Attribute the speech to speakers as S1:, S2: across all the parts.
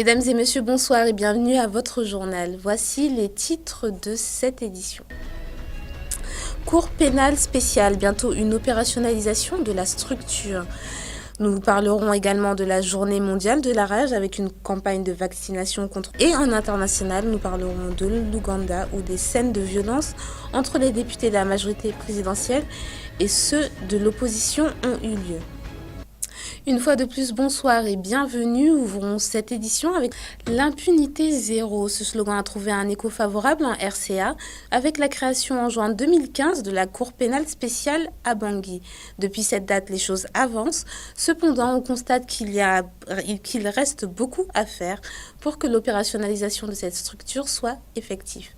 S1: Mesdames et messieurs, bonsoir et bienvenue à votre journal. Voici les titres de cette édition. Cour pénale spéciale, bientôt une opérationnalisation de la structure. Nous parlerons également de la journée mondiale de la rage avec une campagne de vaccination contre... Et en international, nous parlerons de l'Ouganda où des scènes de violence entre les députés de la majorité présidentielle et ceux de l'opposition ont eu lieu. Une fois de plus, bonsoir et bienvenue. Ouvrons cette édition avec l'impunité zéro. Ce slogan a trouvé un écho favorable en RCA avec la création en juin 2015 de la Cour pénale spéciale à Bangui. Depuis cette date, les choses avancent. Cependant, on constate qu'il reste beaucoup à faire pour que l'opérationnalisation de cette structure soit effective.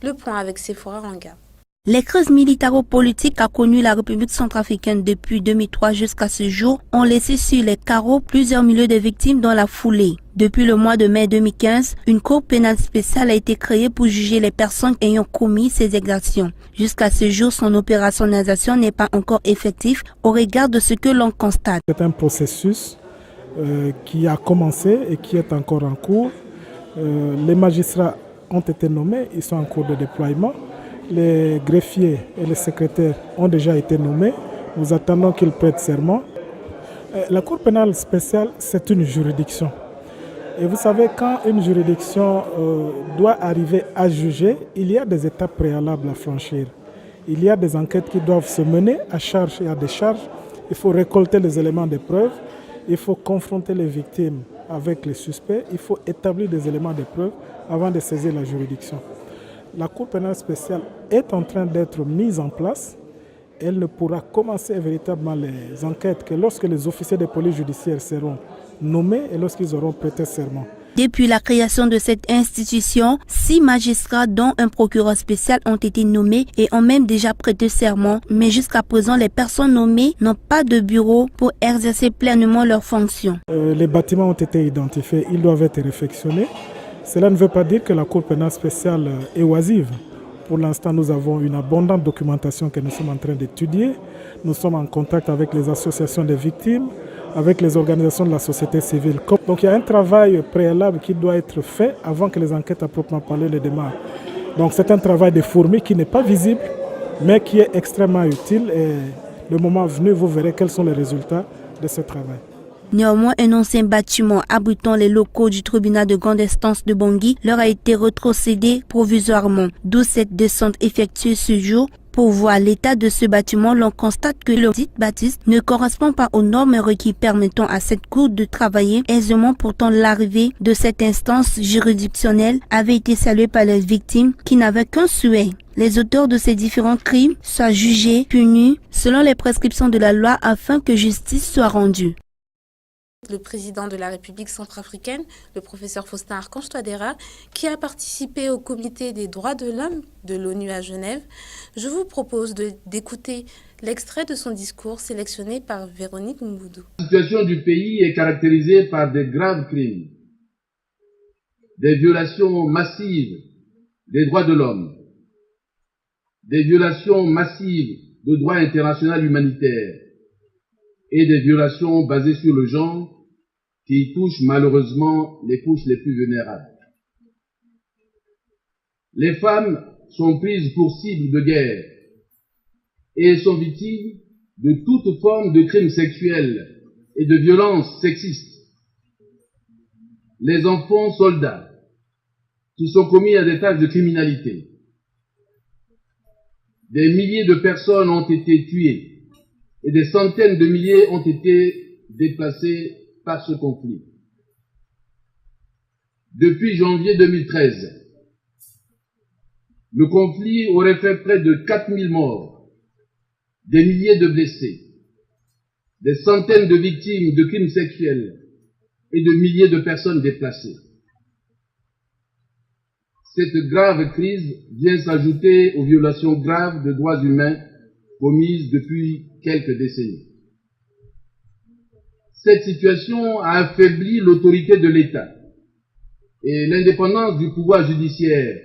S1: Le point avec Sephora Ranga.
S2: Les crises militaro-politiques qu'a connues la République centrafricaine depuis 2003 jusqu'à ce jour ont laissé sur les carreaux plusieurs milliers de victimes dans la foulée. Depuis le mois de mai 2015, une cour pénale spéciale a été créée pour juger les personnes ayant commis ces exactions. Jusqu'à ce jour, son opérationnalisation n'est pas encore effective au regard de ce que l'on constate.
S3: C'est un processus qui a commencé et qui est encore en cours. Les magistrats ont été nommés, ils sont en cours de déploiement. Les greffiers et les secrétaires ont déjà été nommés. Nous attendons qu'ils prêtent serment. La Cour pénale spéciale, c'est une juridiction. Et vous savez, quand une juridiction doit arriver à juger, il y a des étapes préalables à franchir. Il y a des enquêtes qui doivent se mener à charge et à décharge. Il faut récolter les éléments de preuve. Il faut confronter les victimes avec les suspects. Il faut établir des éléments de preuve avant de saisir la juridiction. La Cour pénale spéciale est en train d'être mise en place. Elle ne pourra commencer véritablement les enquêtes que lorsque les officiers de police judiciaire seront nommés et lorsqu'ils auront prêté serment.
S2: Depuis la création de cette institution, 6 magistrats dont un procureur spécial ont été nommés et ont même déjà prêté serment. Mais jusqu'à présent, les personnes nommées n'ont pas de bureau pour exercer pleinement leurs fonctions.
S3: Les bâtiments ont été identifiés, ils doivent être réfectionnés. Cela ne veut pas dire que la Cour pénale spéciale est oisive. Pour l'instant, nous avons une abondante documentation que nous sommes en train d'étudier. Nous sommes en contact avec les associations des victimes, avec les organisations de la société civile. Donc il y a un travail préalable qui doit être fait avant que les enquêtes à proprement parler ne démarrent. Donc c'est un travail de fourmi qui n'est pas visible, mais qui est extrêmement utile. Et le moment venu, vous verrez quels sont les résultats de ce travail.
S2: Néanmoins, un ancien bâtiment abritant les locaux du tribunal de grande instance de Bangui leur a été rétrocédé provisoirement, d'où cette descente effectuée ce jour. Pour voir l'état de ce bâtiment, l'on constate que le dit bâtisse ne correspond pas aux normes requises permettant à cette cour de travailler aisément. Pourtant, l'arrivée de cette instance juridictionnelle avait été saluée par les victimes qui n'avaient qu'un souhait: les auteurs de ces différents crimes soient jugés, punis selon les prescriptions de la loi afin que justice soit rendue.
S1: Le président de la République centrafricaine, le professeur Faustin Archange Touadéra, qui a participé au comité des droits de l'homme de l'ONU à Genève. Je vous propose d'écouter l'extrait de son discours sélectionné par Véronique Mboudou.
S4: La situation du pays est caractérisée par des graves crimes, des violations massives des droits de l'homme, des violations massives de droit international humanitaire et des violations basées sur le genre qui touchent malheureusement les couches les plus vulnérables. Les femmes sont prises pour cible de guerre et sont victimes de toute forme de crimes sexuels et de violences sexistes. Les enfants soldats qui sont commis à des tâches de criminalité. Des milliers de personnes ont été tuées et des centaines de milliers ont été déplacés par ce conflit. Depuis janvier 2013, le conflit aurait fait près de 4000 morts, des milliers de blessés, des centaines de victimes de crimes sexuels et de milliers de personnes déplacées. Cette grave crise vient s'ajouter aux violations graves de droits humains commises depuis quelques décennies. Cette situation a affaibli l'autorité de l'État et l'indépendance du pouvoir judiciaire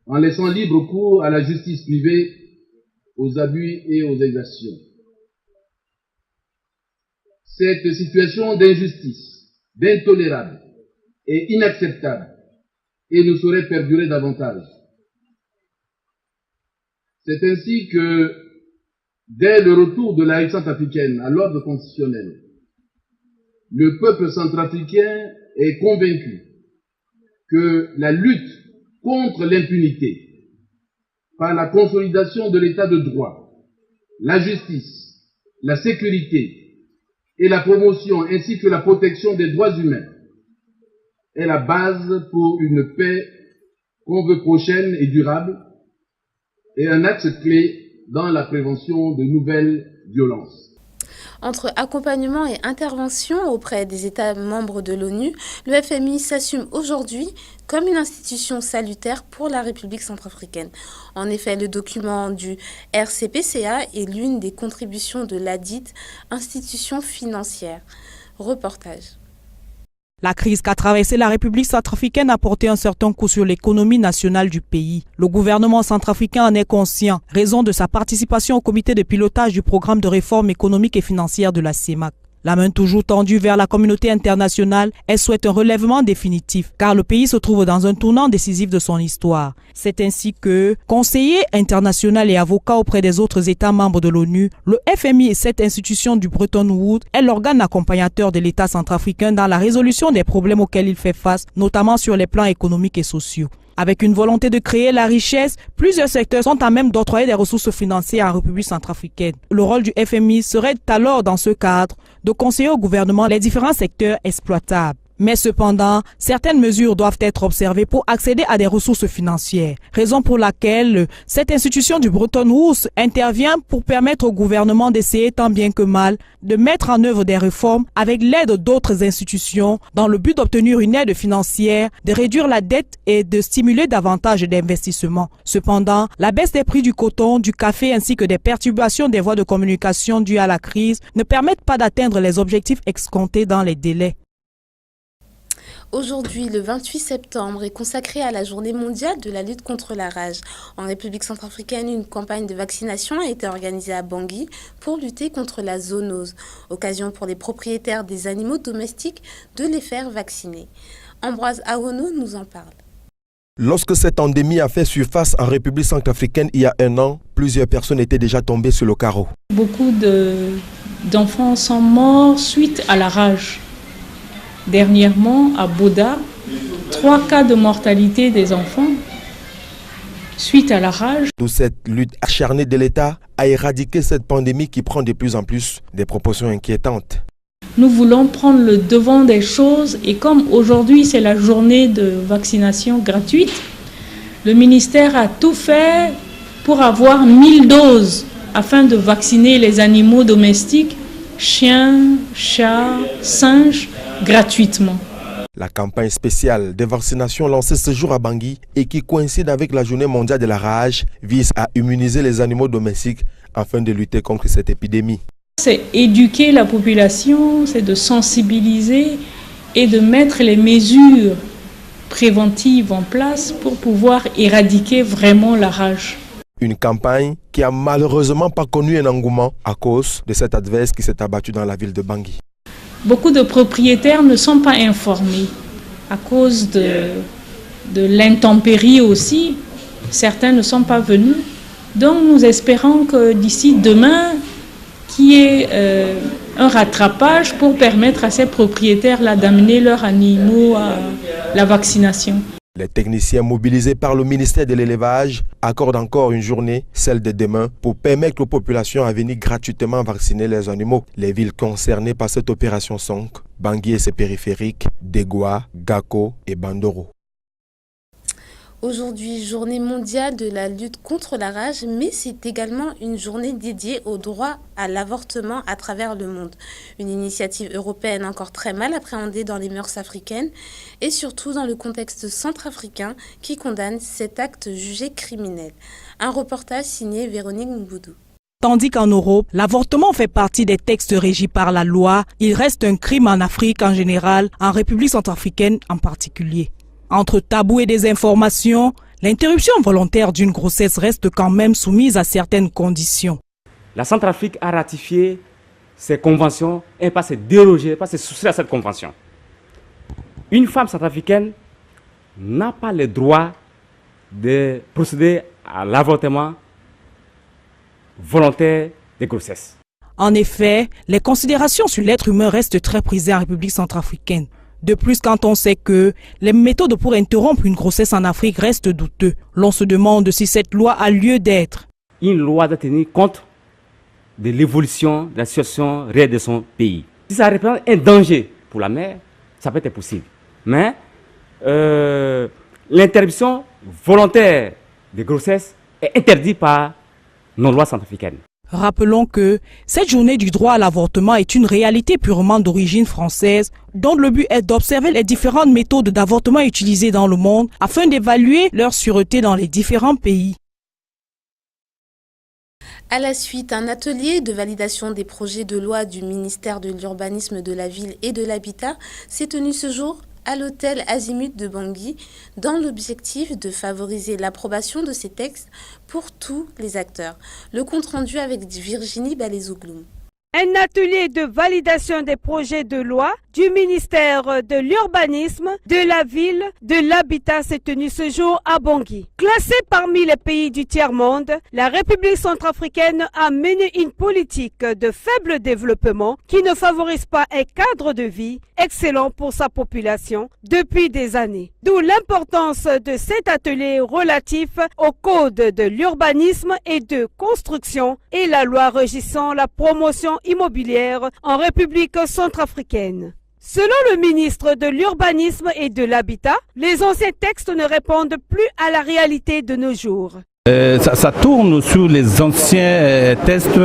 S4: en laissant libre cours à la justice privée, aux abus et aux exactions. Cette situation d'injustice, d'intolérable est inacceptable et ne saurait perdurer davantage. C'est ainsi que, dès le retour de la République centrafricaine à l'ordre constitutionnel, le peuple centrafricain est convaincu que la lutte contre l'impunité, par la consolidation de l'état de droit, la justice, la sécurité et la promotion ainsi que la protection des droits humains, est la base pour une paix qu'on veut prochaine et durable et un axe clé dans la prévention de nouvelles violences.
S1: Entre accompagnement et intervention auprès des États membres de l'ONU, le FMI s'assume aujourd'hui comme une institution salutaire pour la République centrafricaine. En effet, le document du RCPCA est l'une des contributions de ladite institution financière. Reportage.
S5: La crise qu'a traversée la République centrafricaine a porté un certain coup sur l'économie nationale du pays. Le gouvernement centrafricain en est conscient, raison de sa participation au comité de pilotage du programme de réforme économique et financière de la CEMAC. La main toujours tendue vers la communauté internationale, elle souhaite un relèvement définitif, car le pays se trouve dans un tournant décisif de son histoire. C'est ainsi que, conseiller international et avocat auprès des autres États membres de l'ONU, le FMI et cette institution du Bretton Woods est l'organe accompagnateur de l'État centrafricain dans la résolution des problèmes auxquels il fait face, notamment sur les plans économiques et sociaux. Avec une volonté de créer la richesse, plusieurs secteurs sont à même d'octroyer des ressources financières en République centrafricaine. Le rôle du FMI serait alors, dans ce cadre, de conseiller au gouvernement les différents secteurs exploitables. Mais cependant, certaines mesures doivent être observées pour accéder à des ressources financières. Raison pour laquelle cette institution du Bretton Woods intervient pour permettre au gouvernement d'essayer tant bien que mal de mettre en œuvre des réformes avec l'aide d'autres institutions dans le but d'obtenir une aide financière, de réduire la dette et de stimuler davantage d'investissements. Cependant, la baisse des prix du coton, du café ainsi que des perturbations des voies de communication dues à la crise ne permettent pas d'atteindre les objectifs escomptés dans les délais.
S1: Aujourd'hui, le 28 septembre, est consacré à la journée mondiale de la lutte contre la rage. En République centrafricaine, une campagne de vaccination a été organisée à Bangui pour lutter contre la zoonose. Occasion pour les propriétaires des animaux domestiques de les faire vacciner. Ambroise Awono nous en parle.
S6: Lorsque cette endémie a fait surface en République centrafricaine il y a un an, plusieurs personnes étaient déjà tombées sur le carreau.
S7: Beaucoup d'enfants sont morts suite à la rage. Dernièrement, à Boda, 3 cas de mortalité des enfants suite à la rage.
S6: D'où cette lutte acharnée de l'État à éradiquer cette pandémie qui prend de plus en plus des proportions inquiétantes.
S7: Nous voulons prendre le devant des choses et comme aujourd'hui c'est la journée de vaccination gratuite, le ministère a tout fait pour avoir 1000 doses afin de vacciner les animaux domestiques, chiens, chats, singes, gratuitement.
S6: La campagne spéciale de vaccination lancée ce jour à Bangui et qui coïncide avec la journée mondiale de la rage vise à immuniser les animaux domestiques afin de lutter contre cette épidémie.
S7: C'est éduquer la population, c'est de sensibiliser et de mettre les mesures préventives en place pour pouvoir éradiquer vraiment la rage.
S6: Une campagne qui a malheureusement pas connu un engouement à cause de cet adverse qui s'est abattu dans la ville de Bangui.
S7: Beaucoup de propriétaires ne sont pas informés à cause de l'intempérie aussi. Certains ne sont pas venus. Donc nous espérons que d'ici demain, qu'il y ait un rattrapage pour permettre à ces propriétaires-là d'amener leurs animaux à la vaccination.
S6: Les techniciens mobilisés par le ministère de l'Élevage accordent encore une journée, celle de demain, pour permettre aux populations à venir gratuitement vacciner les animaux. Les villes concernées par cette opération sont Bangui et ses périphériques, Degwa, Gako et Bandoro.
S1: Aujourd'hui, journée mondiale de la lutte contre la rage, mais c'est également une journée dédiée au droit à l'avortement à travers le monde. Une initiative européenne encore très mal appréhendée dans les mœurs africaines et surtout dans le contexte centrafricain qui condamne cet acte jugé criminel. Un reportage signé Véronique Mboudou.
S5: Tandis qu'en Europe, l'avortement fait partie des textes régis par la loi, il reste un crime en Afrique en général, en République centrafricaine en particulier. Entre tabous et désinformation, l'interruption volontaire d'une grossesse reste quand même soumise à certaines conditions.
S8: La Centrafrique a ratifié ces conventions et pas se déroger, pas se soustraire à cette convention. une femme centrafricaine n'a pas le droit de procéder à l'avortement volontaire des grossesses.
S5: En effet, les considérations sur l'être humain restent très prisées en République centrafricaine. De plus, quand on sait que les méthodes pour interrompre une grossesse en Afrique restent douteuses, l'on se demande si cette loi a lieu d'être.
S8: Une loi doit tenir compte de l'évolution de la situation réelle de son pays. Si ça représente un danger pour la mère, ça peut être possible. Mais l'interruption volontaire des grossesses est interdite par nos lois centrafricaines.
S5: Rappelons que cette journée du droit à l'avortement est une réalité purement d'origine française, dont le but est d'observer les différentes méthodes d'avortement utilisées dans le monde afin d'évaluer leur sûreté dans les différents pays.
S1: À la suite, un atelier de validation des projets de loi du ministère de l'Urbanisme, de la Ville et de l'Habitat s'est tenu ce jour à l'hôtel Azimut de Bangui, dans l'objectif de favoriser l'approbation de ces textes pour tous les acteurs. Le compte-rendu avec Virginie Balezogloum.
S9: Un atelier de validation des projets de loi du ministère de l'Urbanisme, de la Ville, de l'Habitat s'est tenu ce jour à Bangui. Classée parmi les pays du tiers-monde, la République centrafricaine a mené une politique de faible développement qui ne favorise pas un cadre de vie excellent pour sa population depuis des années. D'où l'importance de cet atelier relatif au code de l'urbanisme et de construction et la loi régissant la promotion immobilière en République centrafricaine. Selon le ministre de l'Urbanisme et de l'Habitat, les anciens textes ne répondent plus à la réalité de nos jours.
S10: Ça tourne sur les anciens tests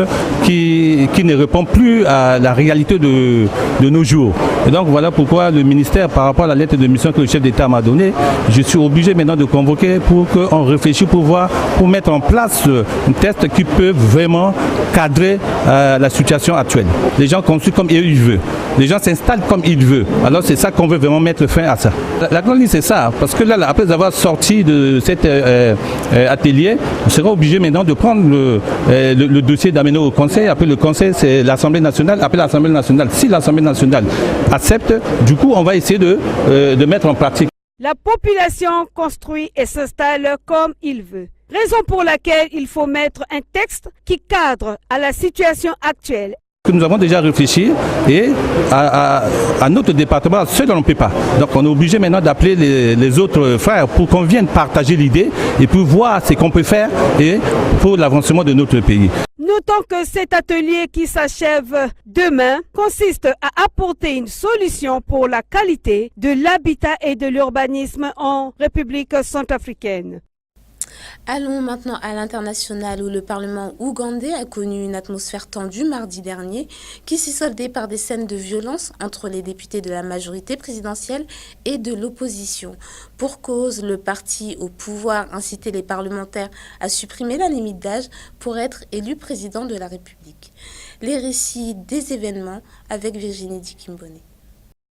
S10: qui ne répondent plus à la réalité de nos jours. Et donc voilà pourquoi le ministère, par rapport à la lettre de mission que le chef d'État m'a donnée, je suis obligé maintenant de convoquer pour qu'on réfléchisse pour mettre en place un test qui peut vraiment cadrer la situation actuelle. Les gens construisent comme ils veulent. Les gens s'installent comme ils veulent. Alors c'est ça qu'on veut vraiment mettre fin à ça. La grande ligne c'est ça, parce que là, après avoir sorti de cet atelier, on sera obligé maintenant de prendre le dossier d'amener au Conseil. Après le Conseil, c'est l'Assemblée nationale. Après l'Assemblée nationale, si l'Assemblée nationale accepte, du coup, on va essayer de mettre en pratique.
S9: La population construit et s'installe comme il veut. Raison pour laquelle il faut mettre un texte qui cadre à la situation actuelle.
S10: Nous avons déjà réfléchi et à notre département, seul on ne peut pas. Donc on est obligé maintenant d'appeler les autres frères pour qu'on vienne partager l'idée et pour voir ce qu'on peut faire et pour l'avancement de notre pays.
S9: Notons que cet atelier qui s'achève demain consiste à apporter une solution pour la qualité de l'habitat et de l'urbanisme en République centrafricaine.
S1: Allons maintenant à l'international où le Parlement ougandais a connu une atmosphère tendue mardi dernier qui s'est soldée par des scènes de violence entre les députés de la majorité présidentielle et de l'opposition. Pour cause, le parti au pouvoir incitait les parlementaires à supprimer la limite d'âge pour être élu président de la République. Les récits des événements avec Virginie Dikimbone.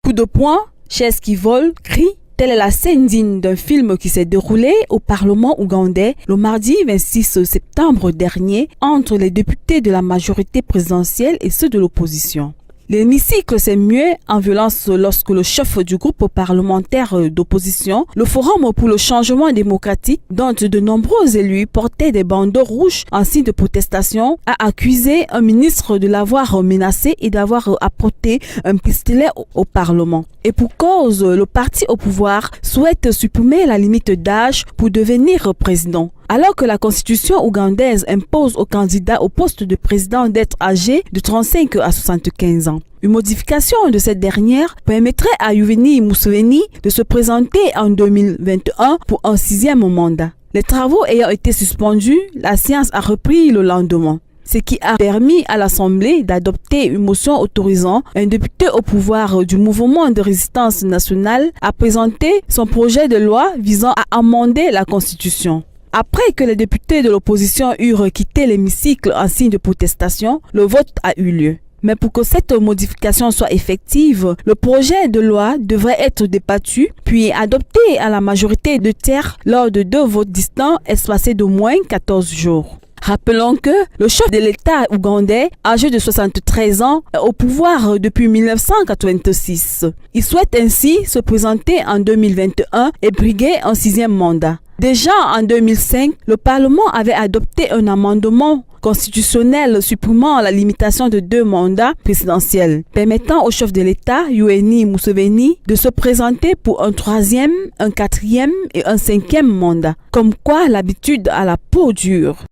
S11: Coup de poing, chaises qui volent, cris. Telle est la scène digne d'un film qui s'est déroulé au Parlement ougandais le mardi 26 septembre dernier entre les députés de la majorité présidentielle et ceux de l'opposition. L'hémicycle s'est mué en violence lorsque le chef du groupe parlementaire d'opposition, le Forum pour le changement démocratique, dont de nombreux élus portaient des bandeaux rouges en signe de protestation, a accusé un ministre de l'avoir menacé et d'avoir apporté un pistolet au Parlement. Et pour cause, le parti au pouvoir souhaite supprimer la limite d'âge pour devenir président. Alors que la constitution ougandaise impose aux candidats au poste de président d'être âgés de 35 à 75 ans. Une modification de cette dernière permettrait à Yoweri Museveni de se présenter en 2021 pour un 6e mandat. Les travaux ayant été suspendus, la séance a repris le lendemain, ce qui a permis à l'Assemblée d'adopter une motion autorisant un député au pouvoir du mouvement de résistance nationale à présenter son projet de loi visant à amender la Constitution. Après que les députés de l'opposition eurent quitté l'hémicycle en signe de protestation, le vote a eu lieu. Mais pour que cette modification soit effective, le projet de loi devrait être débattu puis adopté à la majorité de tiers lors de 2 votes distincts espacés d'au moins 14 jours. Rappelons que le chef de l'État ougandais, âgé de 73 ans, est au pouvoir depuis 1986. Il souhaite ainsi se présenter en 2021 et briguer un 6e mandat. Déjà en 2005, le Parlement avait adopté un amendement constitutionnel supprimant la limitation de 2 mandats présidentiels, permettant au chef de l'État, Yoweri Museveni, de se présenter pour un 3e, un 4e et un 5e mandat. Comme quoi l'habitude à la peau dure.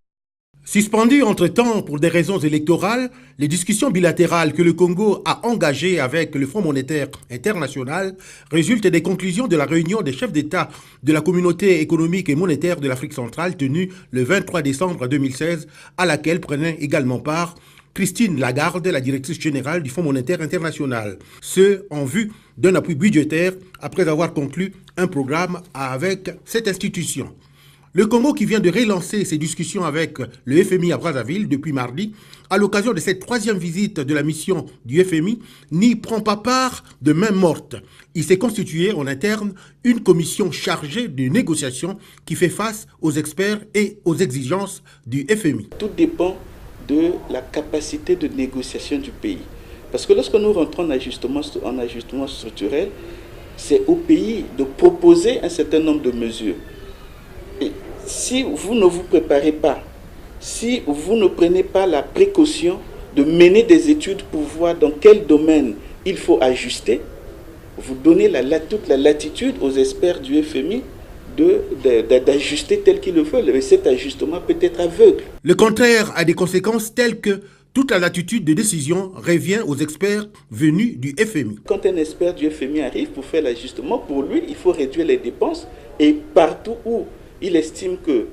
S12: Suspendues entre-temps pour des raisons électorales, les discussions bilatérales que le Congo a engagées avec le Fonds monétaire international résultent des conclusions de la réunion des chefs d'État de la Communauté économique et monétaire de l'Afrique centrale tenue le 23 décembre 2016, à laquelle prenait également part Christine Lagarde, la directrice générale du Fonds monétaire international. Ce en vue d'un appui budgétaire après avoir conclu un programme avec cette institution. Le Congo, qui vient de relancer ses discussions avec le FMI à Brazzaville depuis mardi, à l'occasion de cette 3e visite de la mission du FMI, n'y prend pas part de main morte. Il s'est constitué en interne une commission chargée de négociations qui fait face aux experts et aux exigences du FMI.
S13: Tout dépend de la capacité de négociation du pays. Parce que lorsque nous rentrons en ajustement structurel, c'est au pays de proposer un certain nombre de mesures. Et si vous ne vous préparez pas, si vous ne prenez pas la précaution de mener des études pour voir dans quel domaine il faut ajuster, vous donnez toute la latitude aux experts du FMI d'ajuster tel qu'ils le veulent. Et cet ajustement peut être aveugle.
S12: Le contraire a des conséquences telles que toute la latitude de décision revient aux experts venus du FMI.
S13: Quand un expert du FMI arrive pour faire l'ajustement, pour lui, il faut réduire les dépenses et partout où il estime que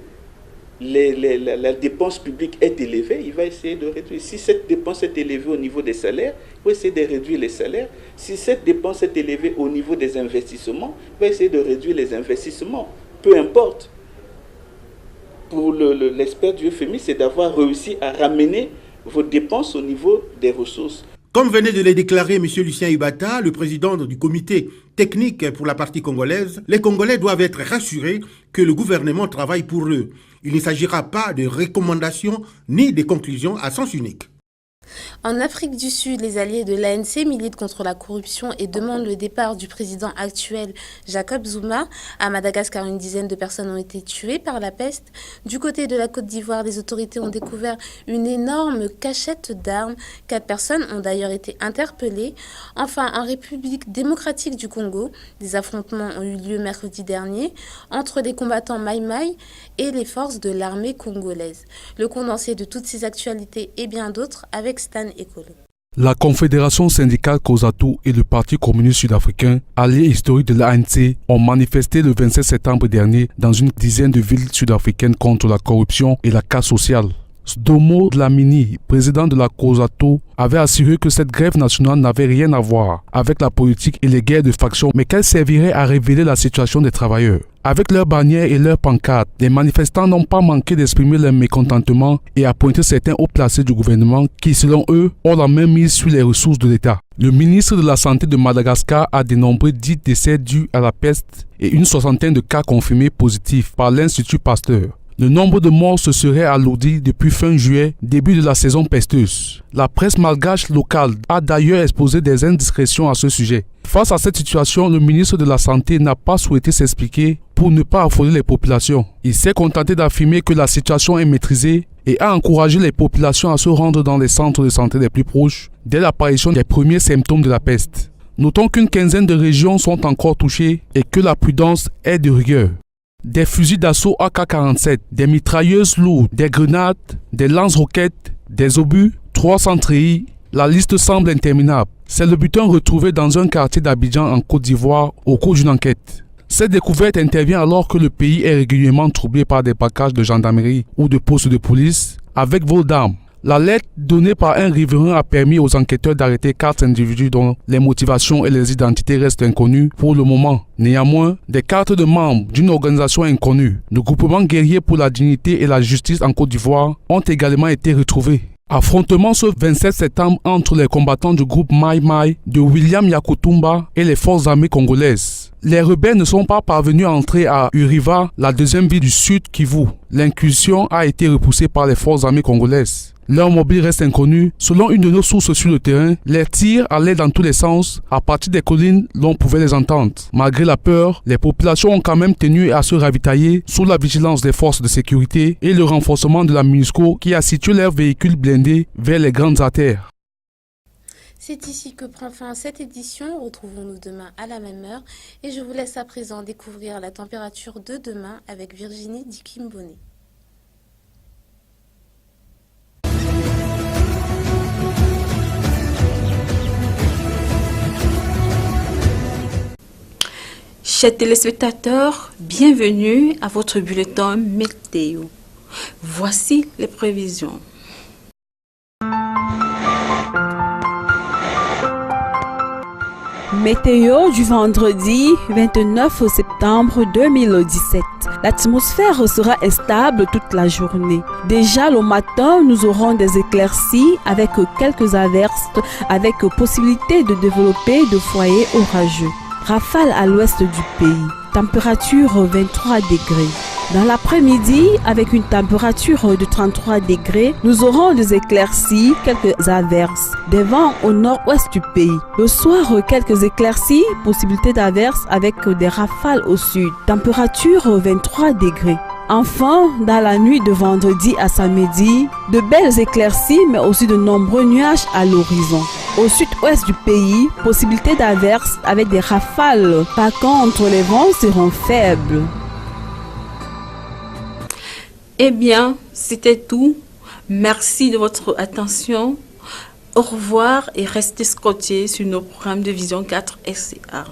S13: la dépense publique est élevée, il va essayer de réduire. Si cette dépense est élevée au niveau des salaires, il va essayer de réduire les salaires. Si cette dépense est élevée au niveau des investissements, il va essayer de réduire les investissements. Peu importe. Pour l'expert du FMI, c'est d'avoir réussi à ramener vos dépenses au niveau des ressources.
S12: Comme venait de le déclarer M. Lucien Ibata, le président du comité technique pour la partie congolaise, les Congolais doivent être rassurés que le gouvernement travaille pour eux. Il ne s'agira pas de recommandations ni de conclusions à sens unique.
S1: En Afrique du Sud, les alliés de l'ANC militent contre la corruption et demandent le départ du président actuel Jacob Zuma. À Madagascar, une dizaine de personnes ont été tuées par la peste. Du côté de la Côte d'Ivoire, les autorités ont découvert une énorme cachette d'armes. 4 personnes ont d'ailleurs été interpellées. Enfin, en République démocratique du Congo, des affrontements ont eu lieu mercredi dernier entre les combattants Maï-Maï et les forces de l'armée congolaise. Le condensé de toutes ces actualités et bien d'autres avec Stan Ekolo.
S14: La Confédération syndicale COSATU et le Parti communiste sud-africain, alliés historiques de l'ANC, ont manifesté le 27 septembre dernier dans une dizaine de villes sud-africaines contre la corruption et la casse sociale. Sdomo Dlamini, président de la COSATU, avait assuré que cette grève nationale n'avait rien à voir avec la politique et les guerres de factions, mais qu'elle servirait à révéler la situation des travailleurs. Avec leurs bannières et leurs pancartes, les manifestants n'ont pas manqué d'exprimer leur mécontentement et à pointer certains hauts placés du gouvernement qui, selon eux, ont la main mise sur les ressources de l'État. Le ministre de la Santé de Madagascar a dénombré 10 décès dus à la peste et une 60aine de cas confirmés positifs par l'Institut Pasteur. Le nombre de morts se serait alourdi depuis fin juillet, début de la saison pesteuse. La presse malgache locale a d'ailleurs exposé des indiscrétions à ce sujet. Face à cette situation, le ministre de la Santé n'a pas souhaité s'expliquer pour ne pas affoler les populations. Il s'est contenté d'affirmer que la situation est maîtrisée et a encouragé les populations à se rendre dans les centres de santé les plus proches dès l'apparition des premiers symptômes de la peste. Notons qu'une quinzaine de régions sont encore touchées et que la prudence est de rigueur. Des fusils d'assaut AK-47, des mitrailleuses lourdes, des grenades, des lance-roquettes, des obus, 300 treillis, la liste semble interminable. C'est le butin retrouvé dans un quartier d'Abidjan en Côte d'Ivoire au cours d'une enquête. Cette découverte intervient alors que le pays est régulièrement troublé par des packages de gendarmerie ou de postes de police avec vol d'armes. La lettre donnée par un riverain a permis aux enquêteurs d'arrêter 4 individus dont les motivations et les identités restent inconnues pour le moment. Néanmoins, des cartes de membres d'une organisation inconnue, le groupement guerrier pour la dignité et la justice en Côte d'Ivoire, ont également été retrouvés. Affrontement ce 27 septembre entre les combattants du groupe Maï-Maï de William Yakutumba et les forces armées congolaises. les rebelles ne sont pas parvenus à entrer à Uriva, la deuxième ville du sud Kivu. L'incursion a été repoussée par les forces armées congolaises. Leur mobile reste inconnu. Selon une de nos sources sur le terrain, les tirs allaient dans tous les sens. À partir des collines, l'on pouvait les entendre. Malgré la peur, les populations ont quand même tenu à se ravitailler sous la vigilance des forces de sécurité et le renforcement de la MINUSCO qui a situé leurs véhicules blindés vers les grandes artères.
S1: C'est ici que prend fin cette édition. Retrouvons-nous demain à la même heure. Et je vous laisse à présent découvrir la température de demain avec Virginie Dikimboni.
S15: Chers téléspectateurs, bienvenue à votre bulletin météo. Voici les prévisions.
S11: Météo du vendredi 29 septembre 2017. L'atmosphère sera instable toute la journée. Déjà le matin, nous aurons des éclaircies avec quelques averses avec possibilité de développer de foyers orageux. Rafale à l'ouest du pays. Température 23 degrés. Dans l'après-midi, avec une température de 33 degrés, nous aurons des éclaircies, quelques averses, des vents au nord-ouest du pays. Le soir, quelques éclaircies, possibilité d'averses avec des rafales au sud. Température 23 degrés. Enfin, dans la nuit de vendredi à samedi, de belles éclaircies mais aussi de nombreux nuages à l'horizon. Au sud-ouest du pays, possibilité d'averses avec des rafales. Par contre, les vents seront faibles.
S15: Eh bien, c'était tout. Merci de votre attention. Au revoir et restez scotchés sur nos programmes de Vision 4 SCA.